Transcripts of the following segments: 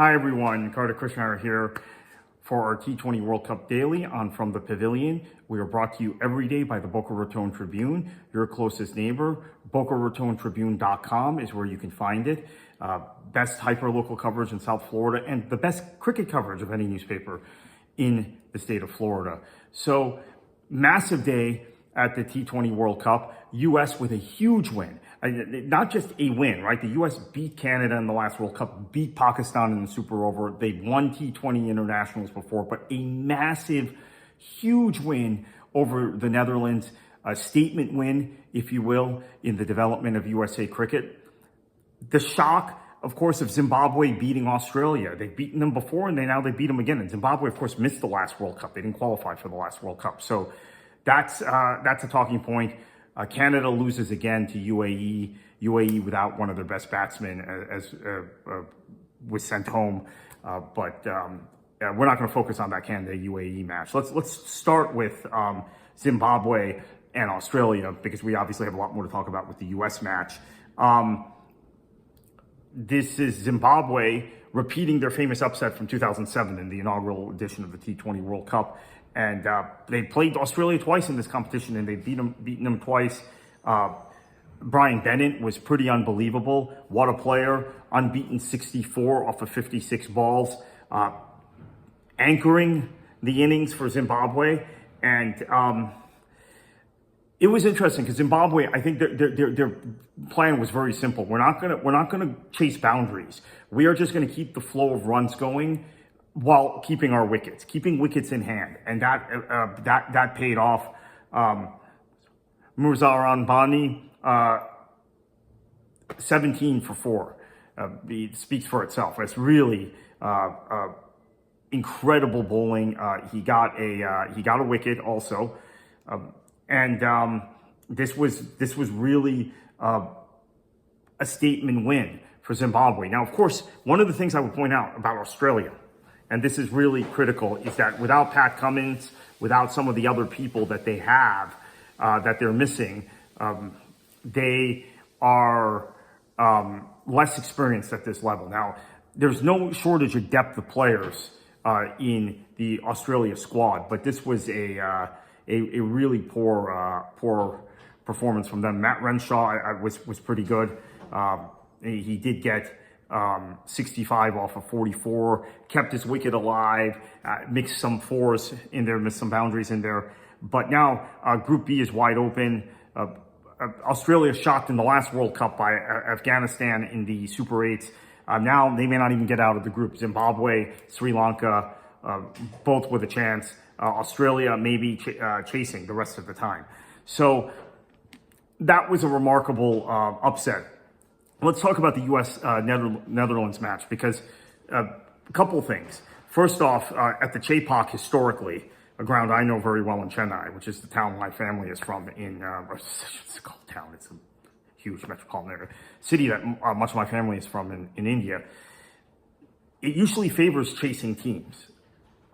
Hi everyone, Carter Kushner here for our T20 World Cup Daily on From the Pavilion. We are brought to you every day by the Boca Raton Tribune, your closest neighbor. BocaRatonTribune.com is where you can find it. Best hyper-local coverage in South Florida and the best cricket coverage of any newspaper in the state of Florida. So, massive day at the T20 World Cup. U.S. with a huge win. Not just a win, right? The U.S. beat Canada in the last World Cup, beat Pakistan in the Super Over. They've won T20 internationals before, but a massive, huge win over the Netherlands. A statement win, if you will, in the development of USA cricket. The shock, of course, of Zimbabwe beating Australia. They've beaten them before, and now they beat them again. And Zimbabwe, of course, missed the last World Cup. They didn't qualify for the last World Cup. So that's a talking point. Canada loses again to UAE. UAE without one of their best batsmen was sent home. But we're not going to focus on that Canada-UAE match. Let's start with Zimbabwe and Australia, because we obviously have a lot more to talk about with the U.S. match. This is Zimbabwe repeating their famous upset from 2007 in the inaugural edition of the T20 World Cup. And they played Australia twice in this competition, and they've beaten them twice. Brian Bennett was pretty unbelievable. What a player. Unbeaten 64 off of 56 balls. Anchoring the innings for Zimbabwe. And it was interesting because Zimbabwe, I think their plan was very simple. We're not gonna chase boundaries. We are just gonna keep the flow of runs going while keeping our wickets, keeping wickets in hand, and that paid off. Muzaran Bani, 17 for 4. It speaks for itself. It's really incredible bowling. He got a wicket also, and this was really a statement win for Zimbabwe. Now, of course, one of the things I would point out about Australia, and this is really critical, is that without Pat Cummins, without some of the other people that they have, that they're missing, they are less experienced at this level. Now, there's no shortage of depth of players in the Australia squad, but this was a really poor performance from them. Matt Renshaw was pretty good. He did get 65 off of 44, kept his wicket alive, mixed some fours in there, missed some boundaries in there. But now Group B is wide open. Australia shocked in the last World Cup by Afghanistan in the Super 8s. Now they may not even get out of the group. Zimbabwe, Sri Lanka, both with a chance. Australia may be chasing the rest of the time. So that was a remarkable upset. Let's talk about the U.S. Netherlands match, because a couple of things. First off, at the Chepak, historically, a ground I know very well in Chennai, which is the town my family is from it's called town, it's a huge metropolitan area, city that much of my family is from in India. It usually favors chasing teams,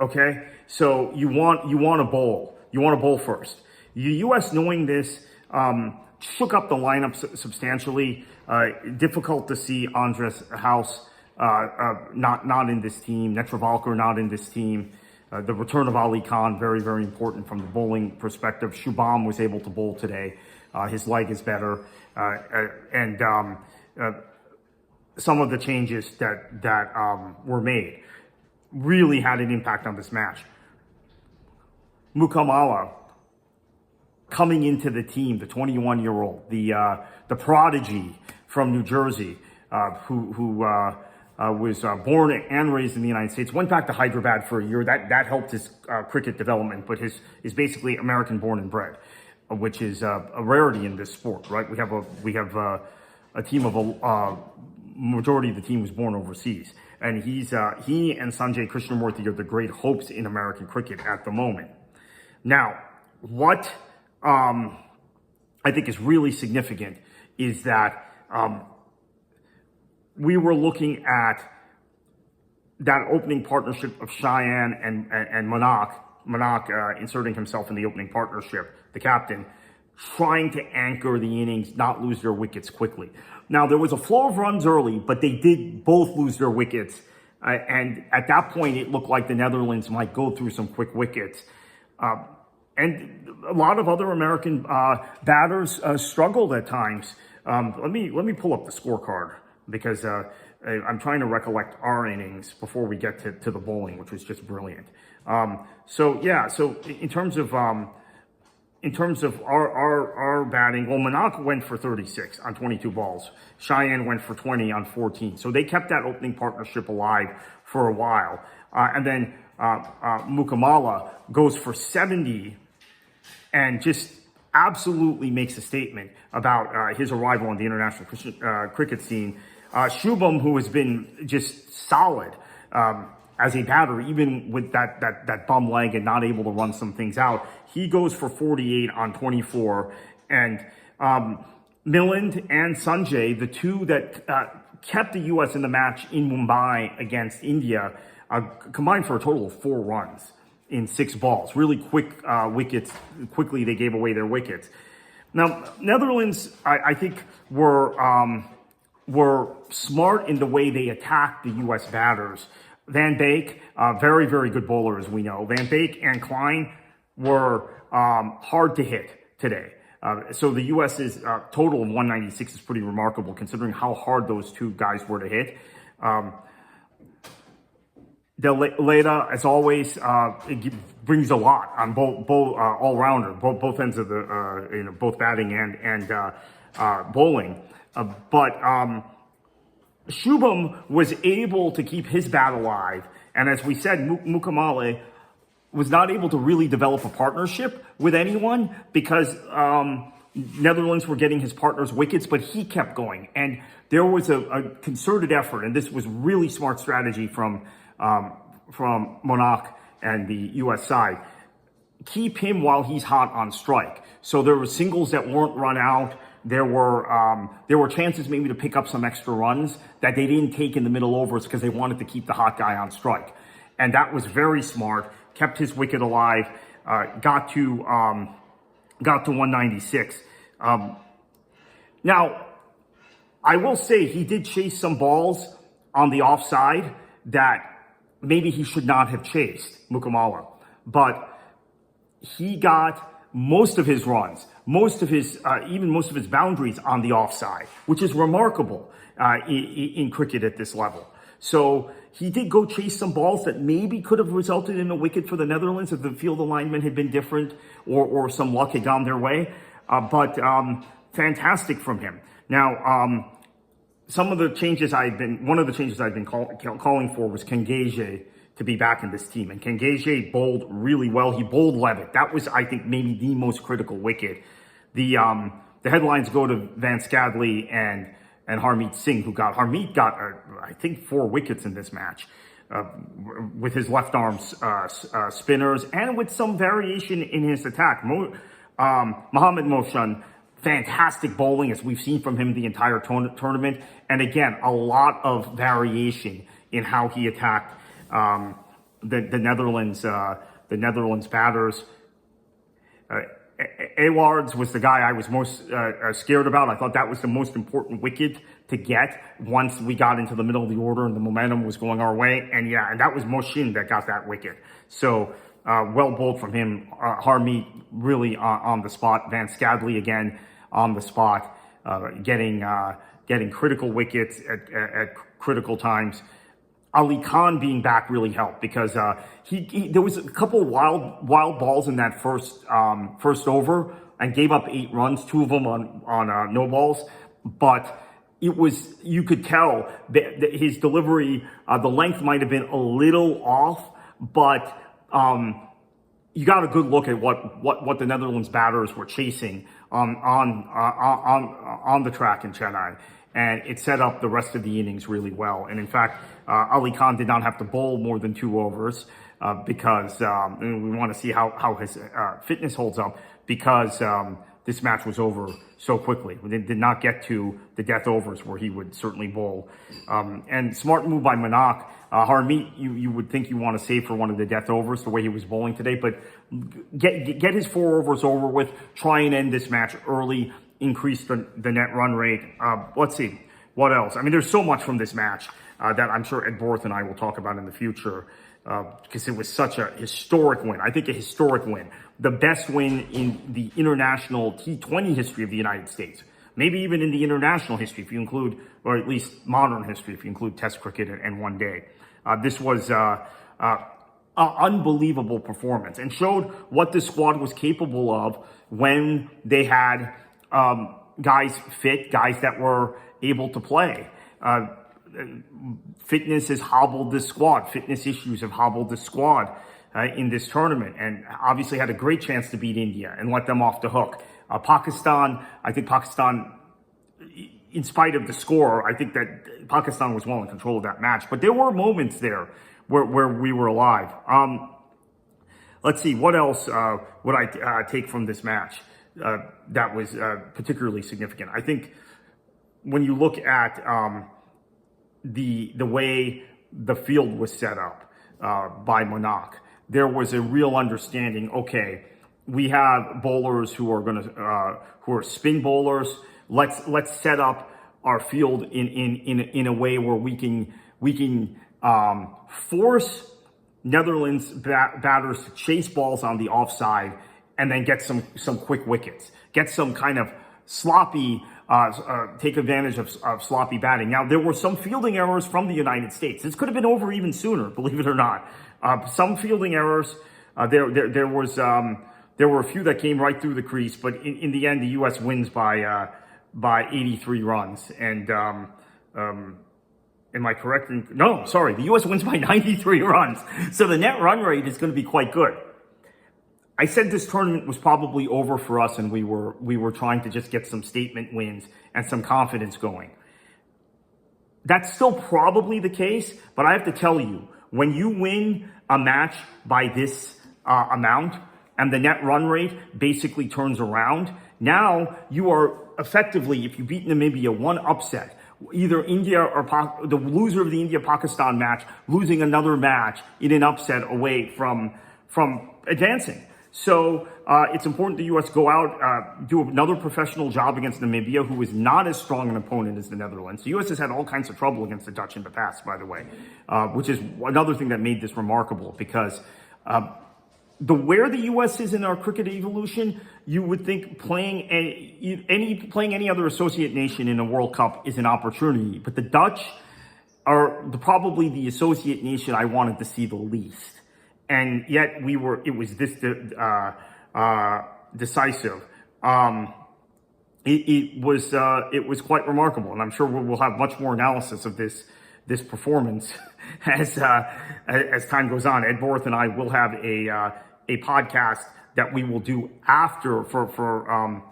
okay? So you want to bowl. You want to bowl first. The U.S., knowing this, shook up the lineup substantially. Difficult to see Andres House not in this team. Netravalkar not in this team. The return of Ali Khan, very, very important from the bowling perspective. Shubham was able to bowl today. His leg is better. And some of the changes that were made really had an impact on this match. Mukamala coming into the team, the 21-year-old, the prodigy from New Jersey, who was born and raised in the United States, went back to Hyderabad for a year. That helped his cricket development, but is basically American born and bred, which is a rarity in this sport, right? We have a team of a majority of the team was born overseas, and he and Sanjay Krishnamurthy are the great hopes in American cricket at the moment. Now, what I think is really significant is that we were looking at that opening partnership of Cheyenne and Manak inserting himself in the opening partnership, the captain, trying to anchor the innings, not lose their wickets quickly. Now, there was a flow of runs early, but they did both lose their wickets And at that point, it looked like the Netherlands might go through some quick wickets. And a lot of other American batters struggled at times. Let me pull up the scorecard because I'm trying to recollect our innings before we get to the bowling, which was just brilliant. So in terms of our batting, well, Monaco went for 36 on 22 balls. Cheyenne went for 20 on 14. So they kept that opening partnership alive for a while. And then Mukamala goes for 70 and just absolutely makes a statement about his arrival on the international cricket scene. Shubham, who has been just solid as a batter, even with that bum leg and not able to run some things out, he goes for 48 on 24. And Milland and Sanjay, the two that kept the U.S. in the match in Mumbai against India, combined for a total of 4 runs in 6 balls. Really quick wickets. Quickly, they gave away their wickets. Now, Netherlands, I think, were smart in the way they attacked the U.S. batters. Van Beek, very, very good bowler, as we know. Van Beek and Klein were hard to hit today. So the U.S.'s total of 196 is pretty remarkable, considering how hard those two guys were to hit. De Leda, as always, it brings a lot on both all-rounder, both ends of the both batting and bowling. But Shubham was able to keep his bat alive, and as we said, Mukamala was not able to really develop a partnership with anyone because Netherlands were getting his partner's wickets, but he kept going, and there was a concerted effort, and this was really smart strategy from Monaco and the U.S. side. Keep him while he's hot on strike. So there were singles that weren't run out. There were chances maybe to pick up some extra runs that they didn't take in the middle overs because they wanted to keep the hot guy on strike. And that was very smart, kept his wicket alive, got to 196. Now, I will say he did chase some balls on the offside that maybe he should not have chased, Mukamala. But he got most of his runs, even most of his boundaries on the offside, which is remarkable in cricket at this level. So he did go chase some balls that maybe could have resulted in a wicket for the Netherlands if the field alignment had been different or some luck had gone their way. But fantastic from him. Now, one of the changes I've been calling for was Kengege to be back in this team. And Kengege bowled really well. He bowled Levitt. That was, I think, maybe the most critical wicket. The headlines go to Van Scadley and Harmeet Singh, Harmeet got, I think, 4 wickets in this match with his left arm spinners and with some variation in his attack. Mohammad Mohsen, fantastic bowling, as we've seen from him the entire tournament. And again, a lot of variation in how he attacked the Netherlands batters. Awards was the guy I was most scared about. I thought that was the most important wicket to get once we got into the middle of the order and the momentum was going our way. And that was Moshin that got that wicket. So well bowled from him. Harmeet really on the spot. Van Scadley again on the spot, getting critical wickets at critical times. Ali Khan being back really helped because there was a couple of wild balls in that first over and gave up 8 runs, 2 of them on no balls. But you could tell that his delivery, the length might have been a little off, but you got a good look at what the Netherlands batters were chasing on the track in Chennai. And it set up the rest of the innings really well. And in fact, Ali Khan did not have to bowl more than 2 overs because we want to see how his fitness holds up because this match was over so quickly. We did not get to the death overs where he would certainly bowl. And smart move by Manak. Harmeet, you would think you want to save for one of the death overs the way he was bowling today, but get his 4 overs over with, try and end this match early, increase the net run rate. Let's see. What else? I mean, there's so much from this match that I'm sure Ed Borth and I will talk about in the future because it was such a historic win. I think a historic win. The best win in the international T20 history of the United States. Maybe even in the international history, if you include, or at least modern history, if you include Test cricket and one day. This was an unbelievable performance and showed what the squad was capable of when they had guys fit, guys that were able to play. Fitness has hobbled this squad. Fitness issues have hobbled the squad in this tournament, and obviously had a great chance to beat India and let them off the hook. Pakistan, I think Pakistan, in spite of the score, I think that Pakistan was well in control of that match. But there were moments there where we were alive. Let's see, what else would I take from this match that was particularly significant? I think when you look at the way the field was set up by Monaco, there was a real understanding. Okay, we have bowlers who are spin bowlers. Let's set up our field in a way where we can force Netherlands batters to chase balls on the offside and then get some quick wickets, get some kind of sloppy, take advantage of sloppy batting. Now, there were some fielding errors from the United States. This could have been over even sooner, believe it or not. Some fielding errors. There were a few that came right through the crease, but in the end, the U.S. wins by 83 runs. And am I correct? No, sorry, the U.S. wins by 93 runs. So the net run rate is going to be quite good. I said this tournament was probably over for us, and we were trying to just get some statement wins and some confidence going. That's still probably the case, but I have to tell you, when you win a match by this amount and the net run rate basically turns around, now you are effectively, if you beat Namibia, one upset. Either India or the loser of the India-Pakistan match losing another match in an upset away from advancing. So it's important the U.S. go out, do another professional job against Namibia, who is not as strong an opponent as the Netherlands. The U.S. has had all kinds of trouble against the Dutch in the past, by the way, which is another thing that made this remarkable, because where the U.S. is in our cricket evolution, you would think playing any other associate nation in a World Cup is an opportunity. But the Dutch are probably the associate nation I wanted to see the least. And yet it was this decisive. It was quite remarkable, and I'm sure we'll have much more analysis of this performance as time goes on. Ed Borth and I will have a podcast that we will do after for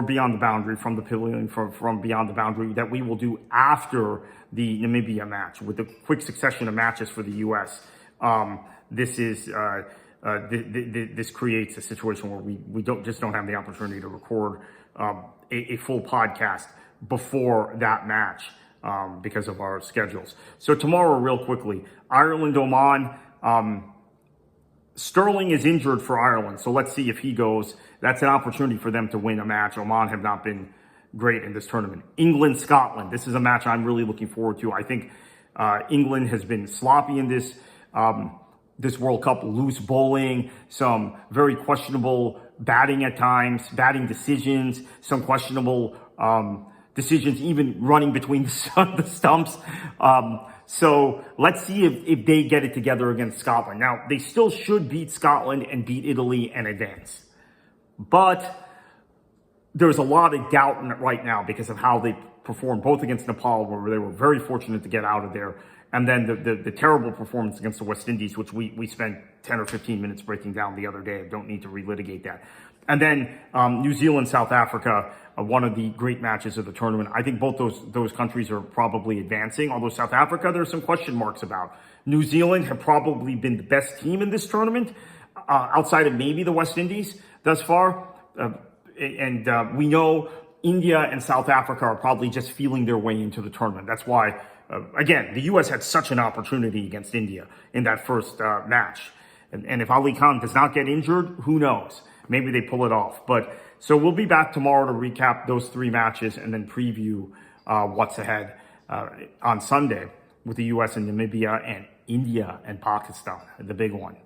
Beyond the Boundary, from the Pavilion, from Beyond the Boundary, that we will do after the Namibia match, with a quick succession of matches for the U.S. This creates a situation where we don't have the opportunity to record a full podcast before that match because of our schedules. So tomorrow, real quickly, Ireland, Oman. Sterling is injured for Ireland, so let's see if he goes. That's an opportunity for them to win a match. Oman have not been great in this tournament. England, Scotland. This is a match I'm really looking forward to. I think England has been sloppy in this World Cup, loose bowling, some very questionable batting at times, batting decisions, some questionable decisions even running between the stumps. So let's see if they get it together against Scotland. Now, they still should beat Scotland and beat Italy and advance. But there's a lot of doubt in it right now because of how they performed, both against Nepal, where they were very fortunate to get out of there, and then the terrible performance against the West Indies, which we spent 10 or 15 minutes breaking down the other day. I don't need to relitigate that. And then New Zealand, South Africa, one of the great matches of the tournament. I think both those countries are probably advancing, although South Africa, there's some question marks about. New Zealand have probably been the best team in this tournament, outside of maybe the West Indies thus far. And we know India and South Africa are probably just feeling their way into the tournament. That's why, again, the U.S. had such an opportunity against India in that first match. And if Ali Khan does not get injured, who knows? Maybe they pull it off. But so we'll be back tomorrow to recap those three matches and then preview what's ahead on Sunday with the U.S. and Namibia and India and Pakistan, the big one.